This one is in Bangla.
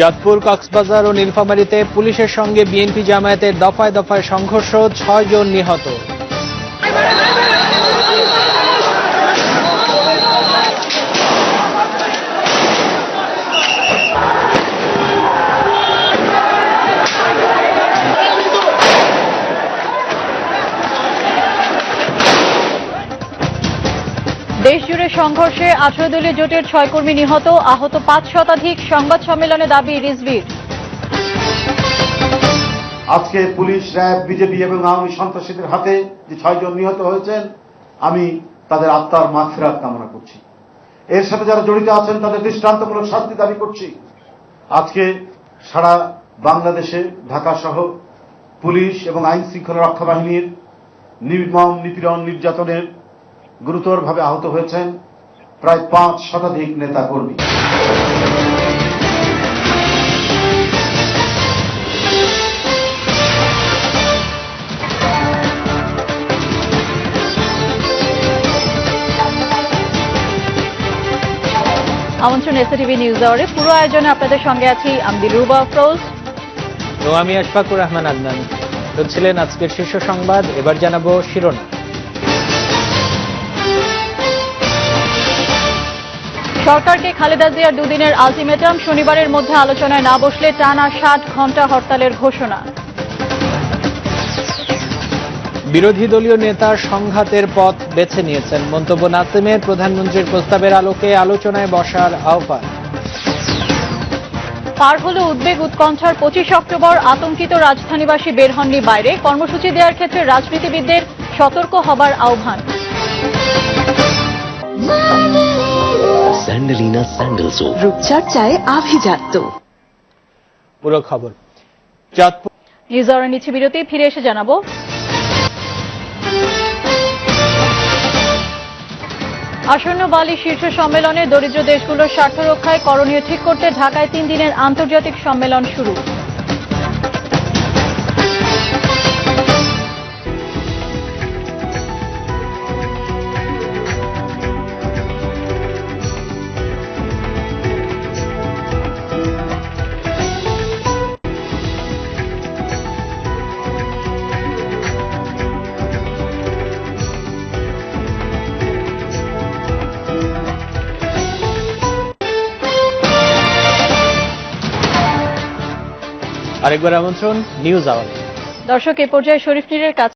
চাঁদপুর, কক্সবাজার ও নীলফামারীতে পুলিশের সঙ্গে বিএনপি জামায়াতের দফায় দফায় সংঘর্ষ, ৬ জন নিহত। দেশজুড়ে সংঘর্ষে ১৮ দলীয় জোটের ৬ কর্মী নিহত, আহত ৫ শতাধিক। সংবাদ সম্মেলনে দাবি রিজভির। আজকে পুলিশ, র্যাব, বিজেপি এবং আওয়ামী সন্ত্রাসীদের হাতে যে ৬ জন নিহত হয়েছেন, আমি তাদের আত্মার মাগফিরাত কামনা করছি। এর সাথে যারা জড়িত আছেন তাদের দৃষ্টান্তমূলক শাস্তি দাবি করছি। আজকে সারা বাংলাদেশে ঢাকা সহ পুলিশ এবং আইন শৃঙ্খলা রক্ষা বাহিনীর নির্মম নিপীড়ন, নির্যাতনের গুরুতরভাবে আহত হয়েছেন প্রায় ৫ শতাধিক নেতা কর্মী। আমন্ত্রণ এসটিভি নিউজ আওয়ারে। পুরো আয়োজনে আপনাদের সঙ্গে আছি আমি দিলরুবা আফরোজ ও আমি আশফাকুর রহমান আদনান। ছিলেন আজকের শীর্ষ সংবাদ। এবার জানাবো শিরোনাম। সরকারকে খালেদা জিয়ার দুদিনের আলটিমেটাম, শনিবারের মধ্যে আলোচনায় না বসলে টানা ৬০ ঘণ্টা হরতালের ঘোষণা। বিরোধী দলীয় নেতা সংঘাতের পথ বেছে নিয়েছেন, মন্তব্য নাসিমের। প্রধানমন্ত্রীর প্রস্তাবের আলোকে আলোচনায় বসার আহ্বান। পার হল উদ্বেগ উৎকণ্ঠার ২৫ অক্টোবর, আতঙ্কিত রাজধানীবাসী বের হননি বাইরে। কর্মসূচি দেওয়ার ক্ষেত্রে রাজনীতিবিদদের সতর্ক হবার আহ্বান। স্যান্ডেলিনা স্যান্ডেল সোপ, রূপচর্চায় আভিজাত্য। পুরো খবর। চাঁদপুর নিউজ আওয়ারে নিচ্ছে বিরতি, ফিরে এসে জানাবো। আসন্ন বালি শীর্ষ সম্মেলনে দরিদ্র দেশগুলোর স্বার্থ রক্ষায় করণীয় ঠিক করতে ঢাকায় ৩ দিনের আন্তর্জাতিক সম্মেলন শুরু। আরেকবার আমন্ত্রণ নিউজ আওয়ার। দর্শক, এ পর্যায়ে শরীফ নীরের কাছে